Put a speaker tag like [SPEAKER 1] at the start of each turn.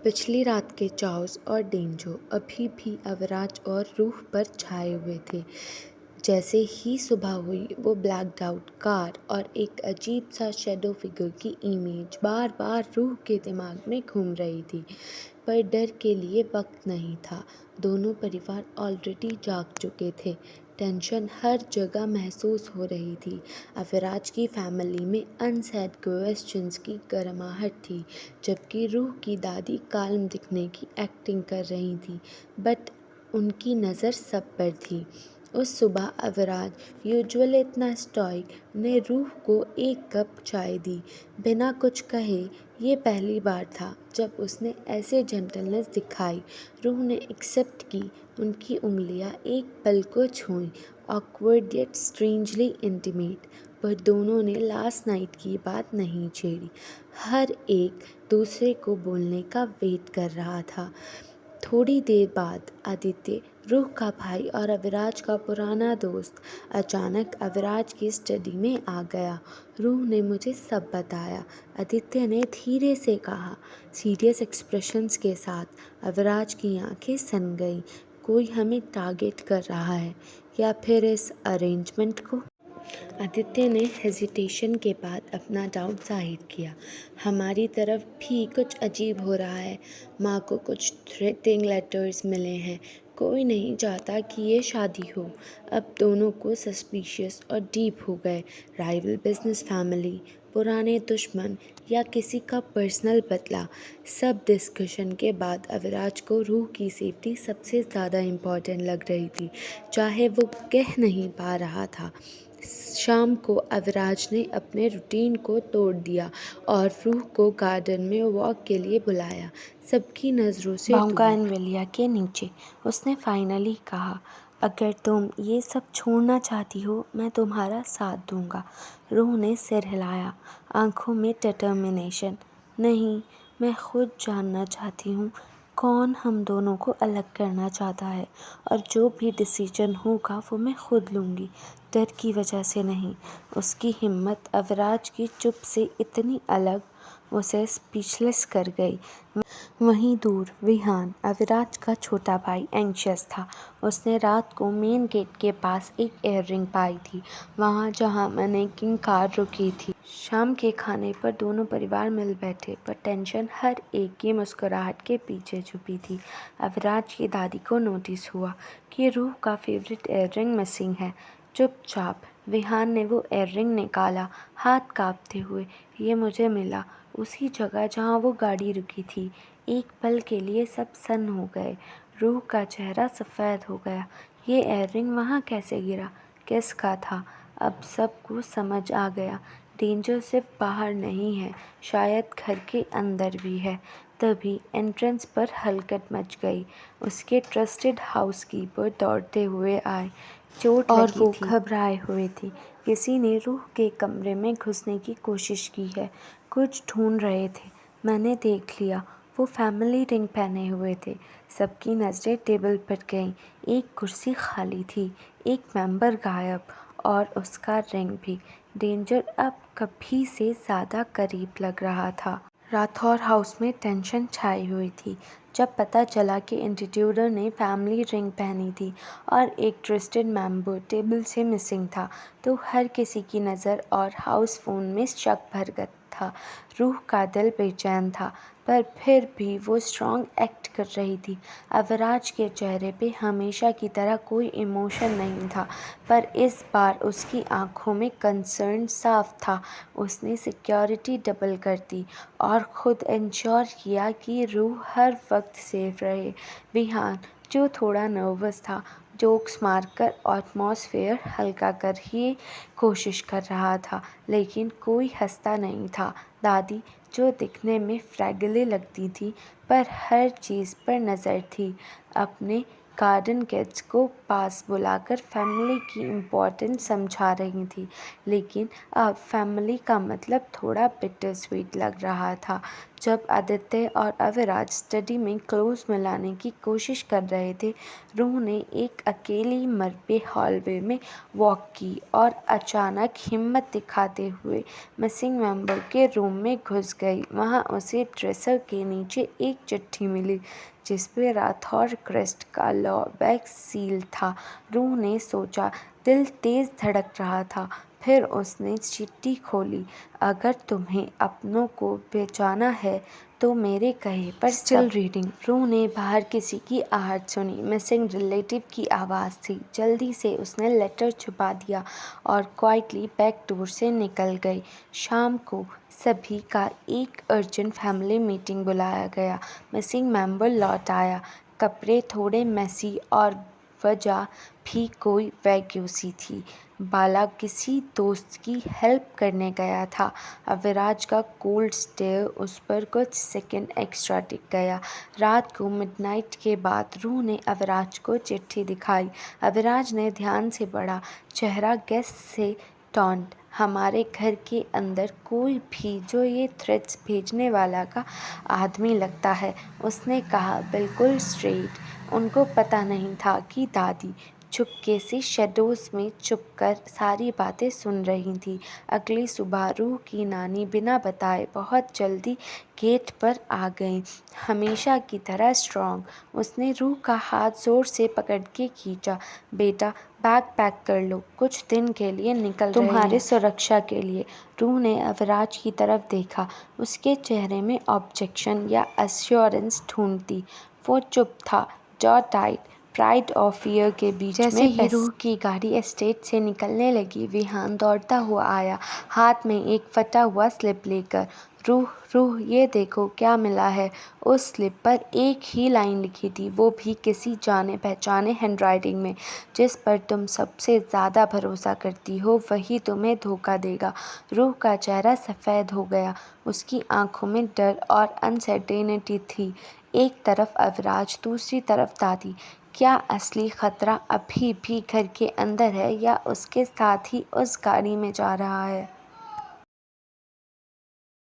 [SPEAKER 1] पिछली रात के चार्ल्स और डेंजो अभी भी अवराज और रूह पर छाए हुए थे। जैसे ही सुबह हुई वो ब्लैक्ड आउट कार और एक अजीब सा शैडो फिगर की इमेज बार बार रूह के दिमाग में घूम रही थी। पर डर के लिए वक्त नहीं था। दोनों परिवार ऑलरेडी जाग चुके थे। टेंशन हर जगह महसूस हो रही थी। अवराज की फैमिली में अनसेड क्वेश्चंस की गर्माहट थी, जबकि रूह की दादी काल्म दिखने की एक्टिंग कर रही थी, बट उनकी नज़र सब पर थी। उस सुबह अवराज यूजुअल इतना स्टॉइक ने रूह को एक कप चाय दी, बिना कुछ कहे। ये पहली बार था जब उसने ऐसे जेंटलनेस दिखाई। रूह ने एक्सेप्ट की। उनकी उंगलियां एक पल को छुईं, ऑकवर्ड येट स्ट्रेंजली इंटीमेट। पर दोनों ने लास्ट नाइट की बात नहीं छेड़ी। हर एक दूसरे को बोलने का वेट कर रहा था। थोड़ी देर बाद आदित्य, रूह का भाई और अविराज का पुराना दोस्त, अचानक अविराज की स्टडी में आ गया। रूह ने मुझे सब बताया, आदित्य ने धीरे से कहा, सीरियस एक्सप्रेशंस के साथ। अविराज की आंखें सन गईं। कोई हमें टारगेट कर रहा है, या फिर इस अरेंजमेंट को? आदित्य ने हेजिटेशन के बाद अपना डाउट जाहिर किया। हमारी तरफ भी कुछ अजीब हो रहा है। माँ को कुछ थ्रेटिंग लेटर्स मिले हैं। कोई नहीं चाहता कि ये शादी हो। अब दोनों को सस्पिशियस और डीप हो गए। राइवल बिजनेस फैमिली, पुराने दुश्मन, या किसी का पर्सनल बदला। सब डिस्कशन के बाद अविराज को रूह की सेफ्टी सबसे ज़्यादा इम्पॉर्टेंट लग रही थी, चाहे वो कह नहीं पा रहा था। शाम को अविराज ने अपने रूटीन को तोड़ दिया और रूह को गार्डन में वॉक के लिए बुलाया, सबकी नज़रों से दूर।
[SPEAKER 2] बाउंगानविलिया के नीचे उसने फाइनली कहा, अगर तुम ये सब छोड़ना चाहती हो, मैं तुम्हारा साथ दूंगा। रूह ने सिर हिलाया, आंखों में डिटर्मिनेशन। नहीं, मैं खुद जानना चाहती हूँ कौन हम दोनों को अलग करना चाहता है, और जो भी डिसीजन होगा वो मैं खुद लूँगी, डर की वजह से नहीं। उसकी हिम्मत अविराज की चुप से इतनी अलग उसे स्पीचलेस कर गई। वहीं दूर विहान, अविराज का छोटा भाई, एंशियस था। उसने रात को मेन गेट के पास एक इयररिंग पाई थी, वहाँ जहाँ मैनेकिन कार रुकी थी। शाम के खाने पर दोनों परिवार मिल बैठे, पर टेंशन हर एक की मुस्कुराहट के पीछे छुपी थी। अविराज की दादी को नोटिस हुआ कि रूह का फेवरेट इयररिंग मिसिंग है। चुपचाप विहान ने वो इयररिंग निकाला, हाथ कांपते हुए। ये मुझे मिला उसी जगह जहाँ वो गाड़ी रुकी थी। एक पल के लिए सब सन्न हो गए। रूह का चेहरा सफ़ेद हो गया। ये इयररिंग वहाँ कैसे गिरा? किसका था? अब सबको समझ आ गया। डेंजर सिर्फ बाहर नहीं है, शायद घर के अंदर भी है। तभी एंट्रेंस पर हलचल मच गई। उसके ट्रस्टेड हाउसकीपर दौड़ते हुए आए। चोट
[SPEAKER 1] और
[SPEAKER 2] लगी
[SPEAKER 1] वो
[SPEAKER 2] थी, घबराए हुए थे। किसी ने रूह के कमरे में घुसने की कोशिश की है। कुछ ढूंढ रहे थे। मैंने देख लिया। वो फैमिली रिंग पहने हुए थे। सबकी नज़रें टेबल पर गईं। एक कुर्सी खाली थी, एक मेंबर गायब, और उसका रिंग भी। डेंजर अब कभी से ज़्यादा करीब लग रहा था। राठौर हाउस में टेंशन छाई हुई थी जब पता चला कि इंट्रूडर ने फैमिली रिंग पहनी थी और एक ट्रस्टेड मेंबर टेबल से मिसिंग था, तो हर किसी की नज़र और हाउस फोन में शक भर गया था। रूह का दिल बेचैन था, पर फिर भी वो स्ट्रॉन्ग एक्ट कर रही थी। अविराज के चेहरे पे हमेशा की तरह कोई इमोशन नहीं था, पर इस बार उसकी आंखों में कंसर्न साफ था। उसने सिक्योरिटी डबल कर दी और ख़ुद इंश्योर किया कि रूह हर वक्त सेफ रहे। विहान, जो थोड़ा नर्वस था, जोक्स मारकर एटमॉस्फेयर हल्का कर ही कोशिश कर रहा था, लेकिन कोई हंसता नहीं था। दादी, जो दिखने में फ्रैगली लगती थी, पर हर चीज़ पर नज़र थी, अपने गार्डन किड्स को पास बुलाकर फैमिली की इम्पोर्टेंस समझा रही थी। लेकिन अब फैमिली का मतलब थोड़ा बिटर स्वीट लग रहा था। जब आदित्य और अविराज स्टडी में क्लोज मिलाने की कोशिश कर रहे थे, रूह ने एक अकेली मर्बे हॉलवे में वॉक की और अचानक हिम्मत दिखाते हुए मिसिंग मेंबर के रूम में घुस गई। वहां उसे ड्रेसर के नीचे एक चिट्ठी मिली जिसपे राठौर क्रेस्ट का लॉ बैग सील था। रूह ने सोचा, दिल तेज धड़क रहा था। फिर उसने चिट्ठी खोली। अगर तुम्हें अपनों को बचाना है तो मेरे कहे पर स्टिल रीडिंग। रूह ने बाहर किसी की आहट सुनी। मिसिंग रिलेटिव की आवाज़ थी। जल्दी से उसने लेटर छुपा दिया और क्वाइटली बैक डोर से निकल गई। शाम को सभी का एक अर्जेंट फैमिली मीटिंग बुलाया गया। मिसिंग मेंबर लौट आया। कपड़े थोड़े मेसी और वजह भी कोई वैग्यूसी थी। बाला किसी दोस्त की हेल्प करने गया था। अविराज का कोल्ड स्टेयर उस पर कुछ सेकंड एक्स्ट्रा टिक गया। रात को मिडनाइट के बाद रूह ने अविराज को चिट्ठी दिखाई। अविराज ने ध्यान से पढ़ा। चेहरा गेस्ट से टॉन्ट। हमारे घर के अंदर कोई भी जो ये थ्रेड्स भेजने वाला का आदमी लगता है, उसने कहा, बिल्कुल स्ट्रेट। उनको पता नहीं था कि दादी चुपके से शैडोज में छुपकर सारी बातें सुन रही थी। अगली सुबह रूह की नानी बिना बताए बहुत जल्दी गेट पर आ गई, हमेशा की तरह स्ट्रांग। उसने रूह का हाथ जोर से पकड़ के खींचा। बेटा, बैग पैक कर लो, कुछ दिन के लिए निकल रहे हैं। तुम्हारी सुरक्षा के लिए। रूह ने अविराज की तरफ देखा। उसके चेहरे में ऑब्जेक्शन या अश्योरेंस ढूंढती। वो चुप था, जॉ टाइट, प्राइड और फियर के बीच जैसे में। ही रूह की गाड़ी एस्टेट से निकलने लगी, विहान दौड़ता हुआ आया, हाथ में एक फटा हुआ स्लिप लेकर। रूह, रूह, ये देखो क्या मिला है। उस स्लिप पर एक ही लाइन लिखी थी, वो भी किसी जाने पहचाने हैंडराइटिंग में, जिस पर तुम सबसे ज़्यादा भरोसा करती हो वही तुम्हें धोखा देगा। रूह का चेहरा सफ़ेद हो गया। उसकी आंखों में डर और अनसर्टेनिटी थी। एक तरफ अविराज, दूसरी तरफ दादी। क्या असली खतरा अभी भी घर के अंदर है या उसके साथ ही उस गाड़ी में जा रहा है?